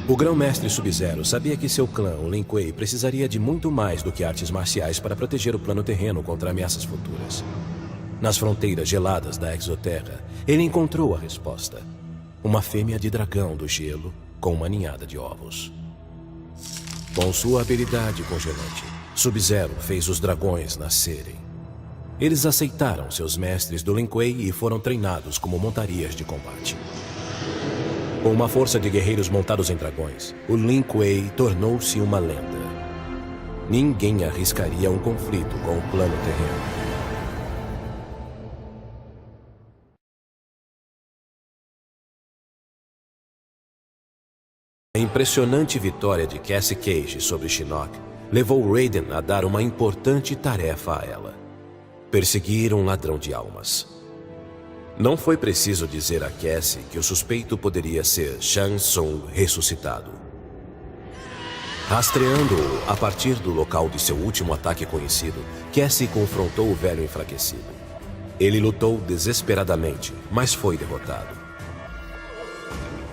O grão-mestre Sub-Zero sabia que seu clã, o Lin Kuei, precisaria de muito mais do que artes marciais para proteger o plano terreno contra ameaças futuras. Nas fronteiras geladas da Exoterra, ele encontrou a resposta. Uma fêmea de dragão do gelo com uma ninhada de ovos. Com sua habilidade congelante, Sub-Zero fez os dragões nascerem. Eles aceitaram seus mestres do Lin Kuei e foram treinados como montarias de combate. Com uma força de guerreiros montados em dragões, o Lin Kuei tornou-se uma lenda. Ninguém arriscaria um conflito com o plano terreno. A impressionante vitória de Cassie Cage sobre Shinnok levou Raiden a dar uma importante tarefa a ela: perseguir um ladrão de almas. Não foi preciso dizer a Cassie que o suspeito poderia ser Shang Tsung ressuscitado. Rastreando-o a partir do local de seu último ataque conhecido, Cassie confrontou o velho enfraquecido. Ele lutou desesperadamente, mas foi derrotado.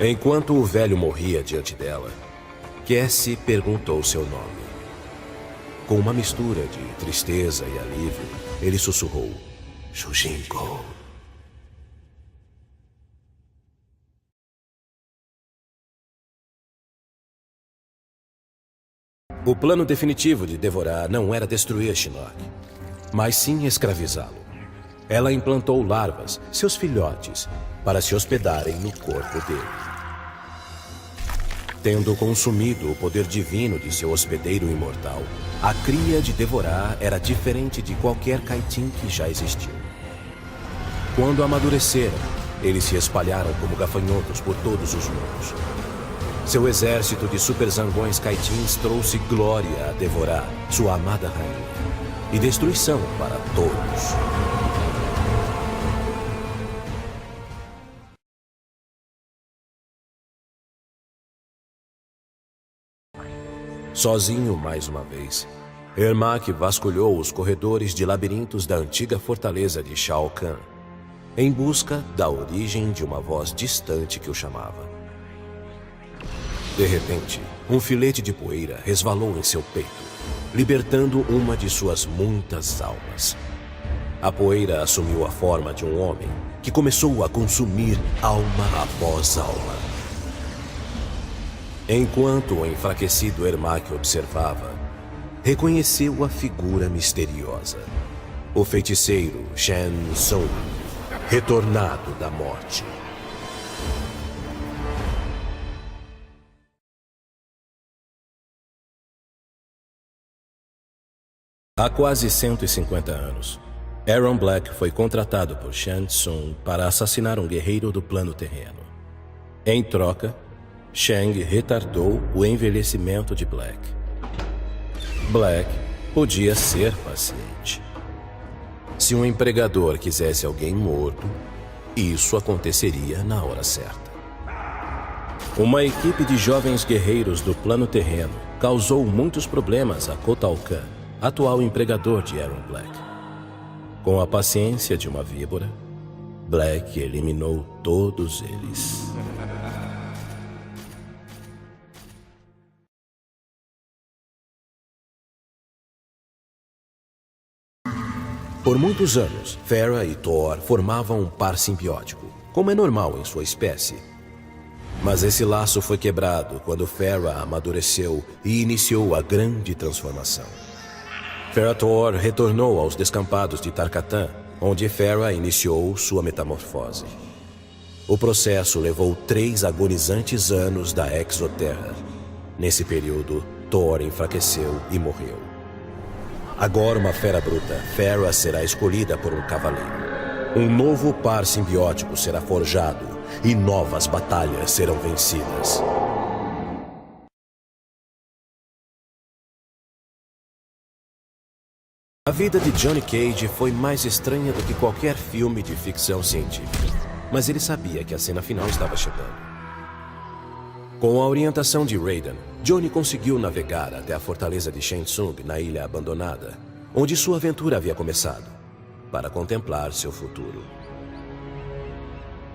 Enquanto o velho morria diante dela, Cassie perguntou seu nome. Com uma mistura de tristeza e alívio, ele sussurrou: Shujinko. O plano definitivo de devorar não era destruir Shinnok, mas sim escravizá-lo. Ela implantou larvas, seus filhotes, para se hospedarem no corpo dele. Tendo consumido o poder divino de seu hospedeiro imortal, a cria de devorar era diferente de qualquer Kaitin que já existiu. Quando amadureceram, eles se espalharam como gafanhotos por todos os mundos. Seu exército de super zangões Kaitins trouxe glória a devorar, sua amada rainha, e destruição para todos. Sozinho mais uma vez, Ermac vasculhou os corredores de labirintos da antiga fortaleza de Shao Kahn, em busca da origem de uma voz distante que o chamava. De repente, um filete de poeira resvalou em seu peito, libertando uma de suas muitas almas. A poeira assumiu a forma de um homem que começou a consumir alma após alma. Enquanto o enfraquecido Ermac observava, reconheceu a figura misteriosa. O feiticeiro Shen Tsung, retornado da morte. Há quase 150 anos, Aaron Black foi contratado por Shang Tsung para assassinar um guerreiro do plano terreno. Em troca, Shang retardou o envelhecimento de Black. Black podia ser paciente. Se um empregador quisesse alguém morto, isso aconteceria na hora certa. Uma equipe de jovens guerreiros do plano terreno causou muitos problemas a Kotal Kahn, atual empregador de Aaron Black. Com a paciência de uma víbora, Black eliminou todos eles. Por muitos anos, Farah e Thor formavam um par simbiótico, como é normal em sua espécie. Mas esse laço foi quebrado quando Farah amadureceu e iniciou a grande transformação. Farah-Thor retornou aos descampados de Tarkatan, onde Farah iniciou sua metamorfose. O processo levou 3 agonizantes anos da Exoterra. Nesse período, Thor enfraqueceu e morreu. Agora uma fera bruta, Farah será escolhida por um cavaleiro. Um novo par simbiótico será forjado e novas batalhas serão vencidas. A vida de Johnny Cage foi mais estranha do que qualquer filme de ficção científica, mas ele sabia que a cena final estava chegando. Com a orientação de Raiden, Johnny conseguiu navegar até a fortaleza de Shang Tsung na ilha abandonada, onde sua aventura havia começado, para contemplar seu futuro.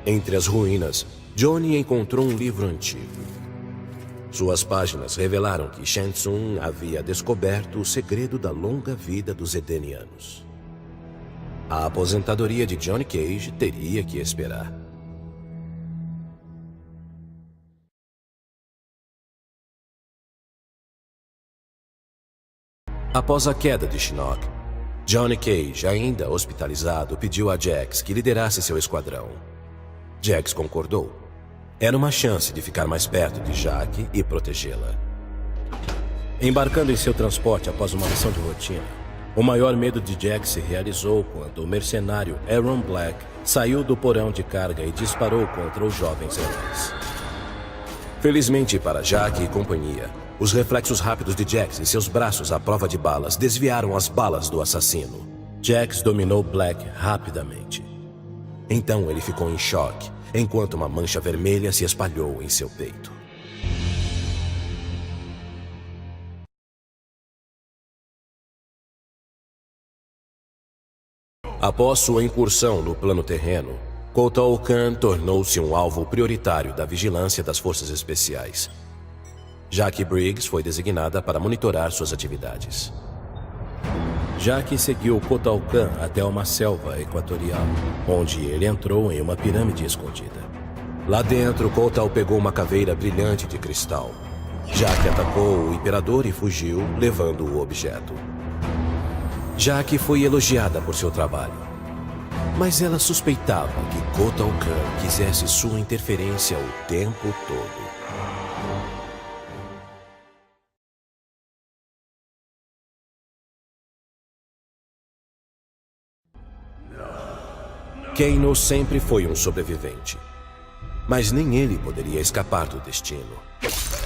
Entre as ruínas, Johnny encontrou um livro antigo. Suas páginas revelaram que Shang Tsung havia descoberto o segredo da longa vida dos Edenianos. A aposentadoria de Johnny Cage teria que esperar. Após a queda de Shinnok, Johnny Cage, ainda hospitalizado, pediu a Jax que liderasse seu esquadrão. Jax concordou. Era uma chance de ficar mais perto de Jaque e protegê-la. Embarcando em seu transporte após uma missão de rotina, o maior medo de Jax se realizou quando o mercenário Aaron Black saiu do porão de carga e disparou contra os jovens heróis. Felizmente para Jaque e companhia, os reflexos rápidos de Jax e seus braços à prova de balas desviaram as balas do assassino. Jax dominou Black rapidamente. Então ele ficou em choque, enquanto uma mancha vermelha se espalhou em seu peito. Após sua incursão no plano terreno, Koh Tao Kahn tornou-se um alvo prioritário da vigilância das forças especiais. Jaque Briggs foi designada para monitorar suas atividades. Jaque seguiu Koh Tao Kahn até uma selva equatorial, onde ele entrou em uma pirâmide escondida. Lá dentro, Koh Tao pegou uma caveira brilhante de cristal. Jaque atacou o imperador e fugiu, levando o objeto. Jaque foi elogiada por seu trabalho, mas ela suspeitava que Koh Tao Kahn quisesse sua interferência o tempo todo. Kano sempre foi um sobrevivente, mas nem ele poderia escapar do destino.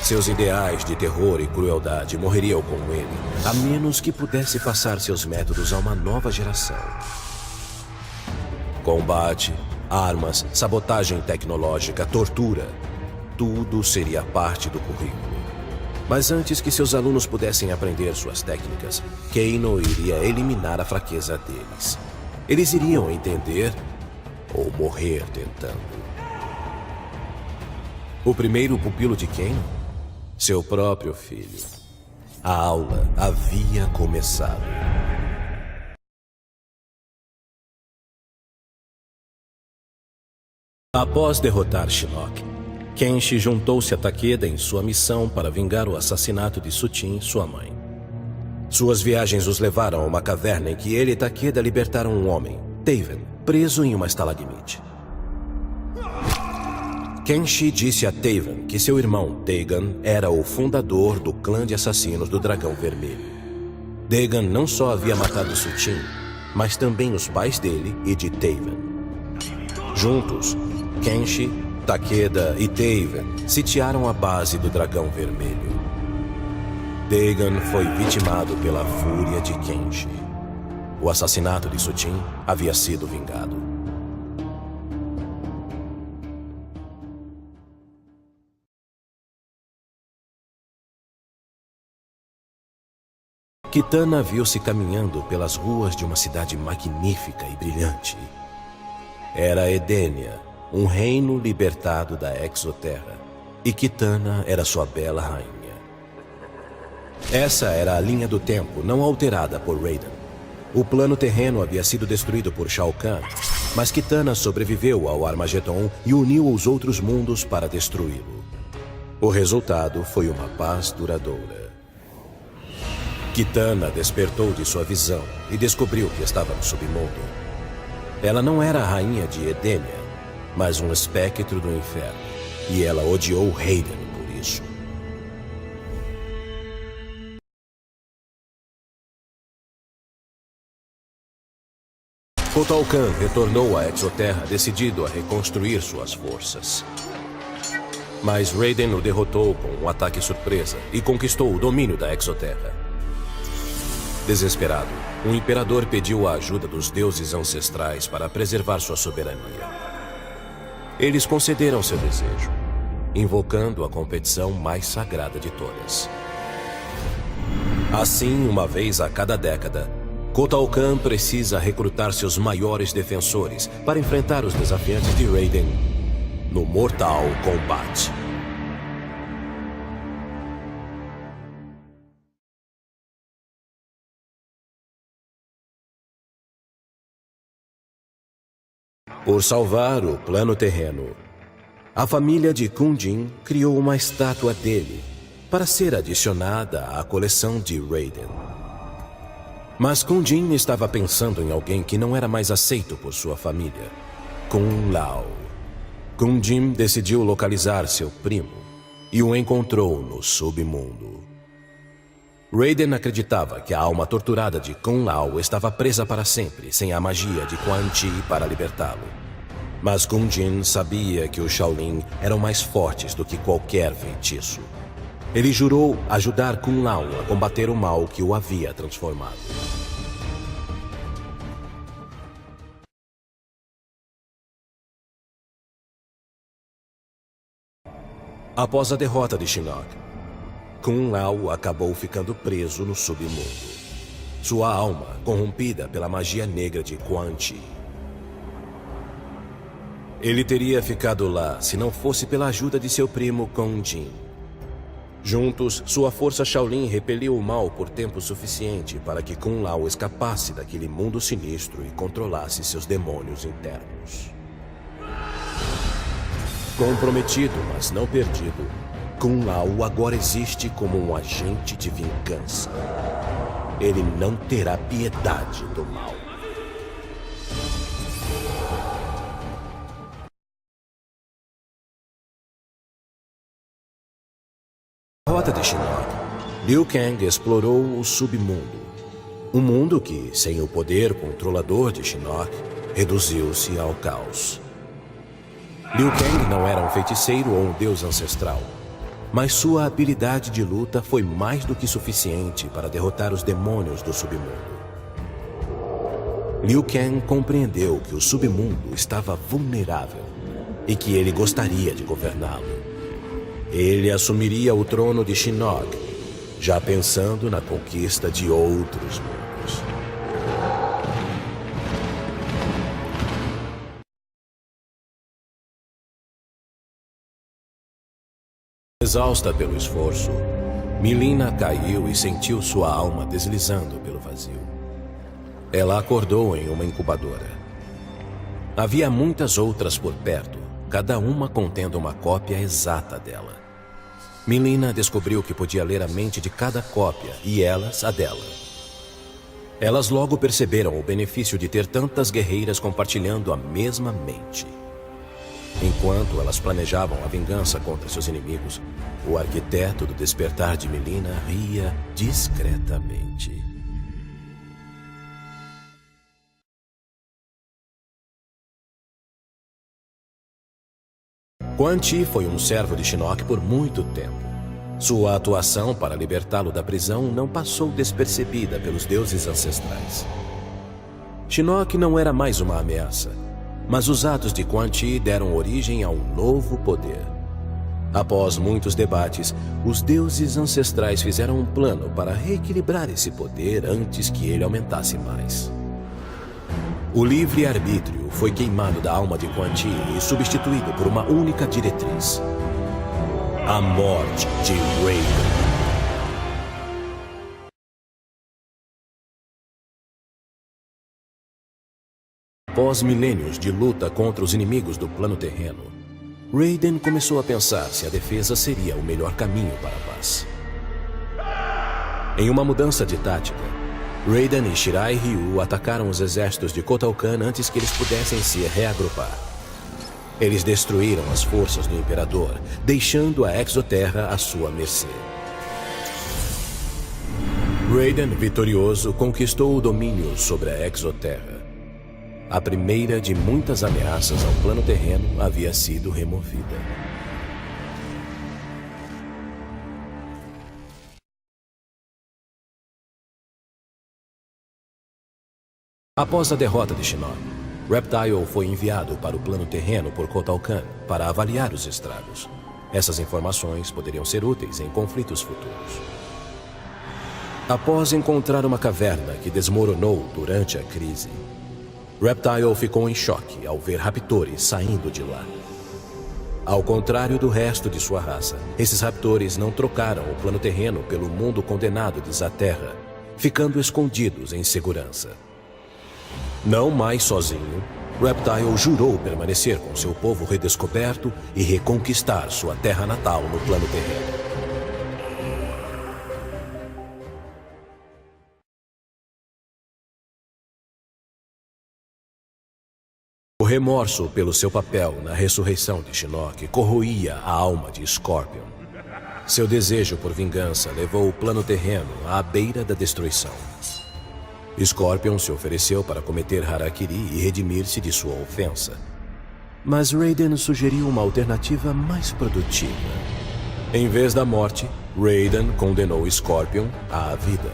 Seus ideais de terror e crueldade morreriam com ele, a menos que pudesse passar seus métodos a uma nova geração. Combate, armas, sabotagem tecnológica, tortura, tudo seria parte do currículo. Mas antes que seus alunos pudessem aprender suas técnicas, Kano iria eliminar a fraqueza deles. Eles iriam entender ou morrer tentando. O primeiro pupilo de Kano? Seu próprio filho. A aula havia começado. Após derrotar Shinnok, Kenshi juntou-se a Takeda em sua missão para vingar o assassinato de Sutin, sua mãe. Suas viagens os levaram a uma caverna em que ele e Takeda libertaram um homem, Taven, preso em uma estalagmite. Kenshi disse a Taven que seu irmão, Dagon, era o fundador do clã de assassinos do Dragão Vermelho. Dagon não só havia matado Sutin, mas também os pais dele e de Taven. Juntos, Kenshi, Takeda e Taven sitiaram a base do Dragão Vermelho. Dagon foi vitimado pela fúria de Kenshi. O assassinato de Sutin havia sido vingado. Kitana viu-se caminhando pelas ruas de uma cidade magnífica e brilhante. Era Edenia, um reino libertado da Exoterra, e Kitana era sua bela rainha. Essa era a linha do tempo não alterada por Raiden. O plano terreno havia sido destruído por Shao Kahn, mas Kitana sobreviveu ao Armagedon e uniu os outros mundos para destruí-lo. O resultado foi uma paz duradoura. Kitana despertou de sua visão e descobriu que estava no submundo. Ela não era a rainha de Edenia, mas um espectro do inferno, e ela odiou Raiden por isso. Koh Tao Kahn retornou à Exoterra decidido a reconstruir suas forças. Mas Raiden o derrotou com um ataque surpresa e conquistou o domínio da Exoterra. Desesperado, o imperador pediu a ajuda dos deuses ancestrais para preservar sua soberania. Eles concederam seu desejo, invocando a competição mais sagrada de todas. Assim, uma vez a cada década, Koh Tao Kahn precisa recrutar seus maiores defensores para enfrentar os desafiantes de Raiden no Mortal Kombat. Por salvar o plano terreno, a família de Kundin criou uma estátua dele para ser adicionada à coleção de Raiden. Mas Kundin estava pensando em alguém que não era mais aceito por sua família: Kung Lao. Kundin decidiu localizar seu primo e o encontrou no submundo. Raiden acreditava que a alma torturada de Kung Lao estava presa para sempre, sem a magia de Quan Chi para libertá-lo. Mas Kundin sabia que os Shaolin eram mais fortes do que qualquer feitiço. Ele jurou ajudar Kung Lao a combater o mal que o havia transformado. Após a derrota de Shinnok, Kung Lao acabou ficando preso no submundo. Sua alma corrompida pela magia negra de Quan Chi. Ele teria ficado lá se não fosse pela ajuda de seu primo Kung Jin. Juntos, sua força Shaolin repeliu o mal por tempo suficiente para que Kung Lao escapasse daquele mundo sinistro e controlasse seus demônios internos. Comprometido, mas não perdido, Kung Lao agora existe como um agente de vingança. Ele não terá piedade do mal. Na derrota de Shinnok, Liu Kang explorou o submundo. Um mundo que, sem o poder controlador de Shinnok, reduziu-se ao caos. Liu Kang não era um feiticeiro ou um deus ancestral, mas sua habilidade de luta foi mais do que suficiente para derrotar os demônios do submundo. Liu Kang compreendeu que o submundo estava vulnerável e que ele gostaria de governá-lo. Ele assumiria o trono de Shinnok, já pensando na conquista de outros mundos. Exausta pelo esforço, Mileena caiu e sentiu sua alma deslizando pelo vazio. Ela acordou em uma incubadora. Havia muitas outras por perto, cada uma contendo uma cópia exata dela. Mileena descobriu que podia ler a mente de cada cópia e elas a dela. Elas logo perceberam o benefício de ter tantas guerreiras compartilhando a mesma mente. Enquanto elas planejavam a vingança contra seus inimigos, o arquiteto do despertar de Mileena ria discretamente. Quan Chi foi um servo de Shinnok por muito tempo. Sua atuação para libertá-lo da prisão não passou despercebida pelos deuses ancestrais. Shinnok não era mais uma ameaça, mas os atos de Quan Chi deram origem a um novo poder. Após muitos debates, os deuses ancestrais fizeram um plano para reequilibrar esse poder antes que ele aumentasse mais. O livre-arbítrio foi queimado da alma de Quan Chi e substituído por uma única diretriz: a morte de Raiden. Após milênios de luta contra os inimigos do plano terreno, Raiden começou a pensar se a defesa seria o melhor caminho para a paz. Em uma mudança de tática, Raiden e Shirai Ryu atacaram os exércitos de Kotal Kahn antes que eles pudessem se reagrupar. Eles destruíram as forças do Imperador, deixando a Exoterra à sua mercê. Raiden, vitorioso, conquistou o domínio sobre a Exoterra. A primeira de muitas ameaças ao plano terreno havia sido removida. Após a derrota de Shinnok, Reptile foi enviado para o plano terreno por Kotal Kahn para avaliar os estragos. Essas informações poderiam ser úteis em conflitos futuros. Após encontrar uma caverna que desmoronou durante a crise, Reptile ficou em choque ao ver raptores saindo de lá. Ao contrário do resto de sua raça, esses raptores não trocaram o plano terreno pelo mundo condenado de Zaterra, ficando escondidos em segurança. Não mais sozinho, Reptile jurou permanecer com seu povo redescoberto e reconquistar sua terra natal no plano terreno. O remorso pelo seu papel na ressurreição de Shinnok corroía a alma de Scorpion. Seu desejo por vingança levou o plano terreno à beira da destruição. Scorpion se ofereceu para cometer harakiri e redimir-se de sua ofensa. Mas Raiden sugeriu uma alternativa mais produtiva. Em vez da morte, Raiden condenou Scorpion à vida.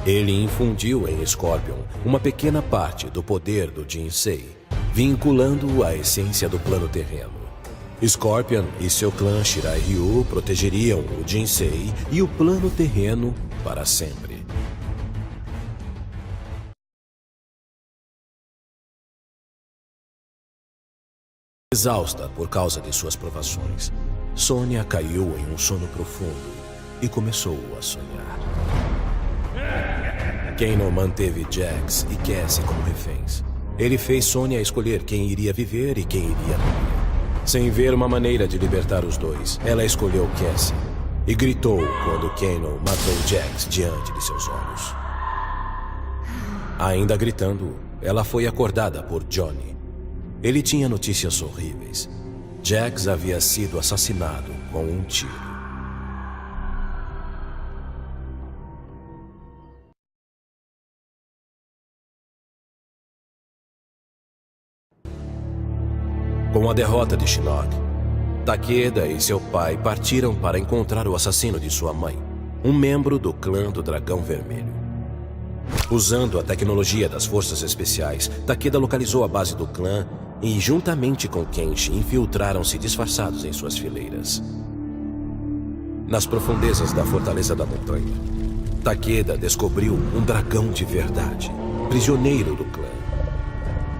Ele infundiu em Scorpion uma pequena parte do poder do Jinsei, vinculando-o à essência do plano terreno. Scorpion e seu clã Shirai Ryu protegeriam o Jinsei e o plano terreno para sempre. Exausta por causa de suas provações, Sonya caiu em um sono profundo e começou a sonhar. Kano manteve Jax e Cassie como reféns. Ele fez Sonya escolher quem iria viver e quem iria morrer. Sem ver uma maneira de libertar os dois, ela escolheu Cassie e gritou quando Kano matou Jax diante de seus olhos. Ainda gritando, ela foi acordada por Johnny. Ele tinha notícias horríveis. Jax havia sido assassinado com um tiro. Com a derrota de Shinnok, Takeda e seu pai partiram para encontrar o assassino de sua mãe, um membro do clã do Dragão Vermelho. Usando a tecnologia das forças especiais, Takeda localizou a base do clã e, juntamente com Kenshi, infiltraram-se disfarçados em suas fileiras. Nas profundezas da Fortaleza da Montanha, Takeda descobriu um dragão de verdade, prisioneiro do clã.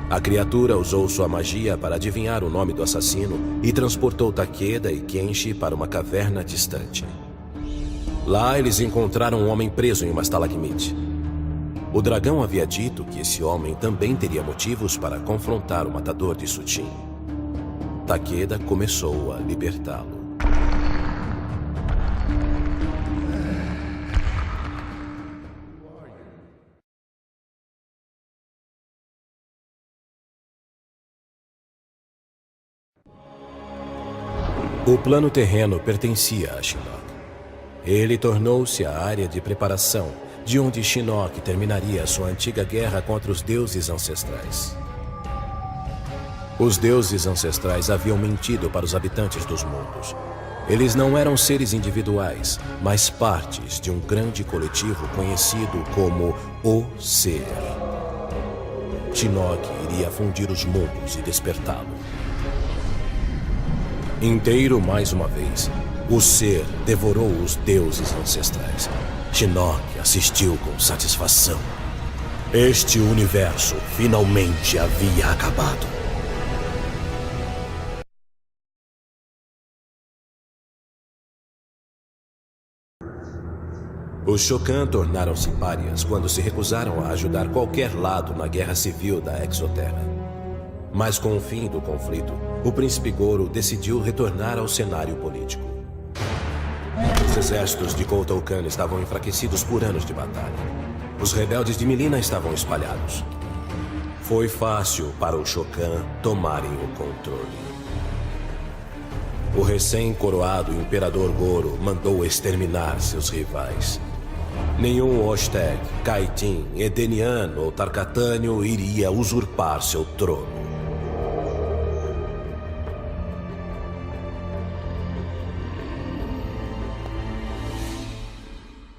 A criatura usou sua magia para adivinhar o nome do assassino e transportou Takeda e Kenshi para uma caverna distante. Lá eles encontraram um homem preso em uma estalagmite. O dragão havia dito que esse homem também teria motivos para confrontar o matador de Sutin. Takeda começou a libertá-lo. O plano terreno pertencia a Shinnok. Ele tornou-se a área de preparação, de onde Shinnok terminaria sua antiga guerra contra os deuses ancestrais. Os deuses ancestrais haviam mentido para os habitantes dos mundos. Eles não eram seres individuais, mas partes de um grande coletivo conhecido como O Ser. Shinnok iria fundir os mundos e despertá-lo. Inteiro mais uma vez, o Ser devorou os deuses ancestrais. Shinnok assistiu com satisfação. Este universo finalmente havia acabado. Os Shokan tornaram-se párias quando se recusaram a ajudar qualquer lado na guerra civil da Exoterra. Mas com o fim do conflito, o príncipe Goro decidiu retornar ao cenário político. Os exércitos de Kotal Kahn estavam enfraquecidos por anos de batalha. Os rebeldes de Mileena estavam espalhados. Foi fácil para os Shokan tomarem o controle. O recém-coroado Imperador Goro mandou exterminar seus rivais. Nenhum Oshtek, Kaitin, Edeniano ou Tarkatânio iria usurpar seu trono.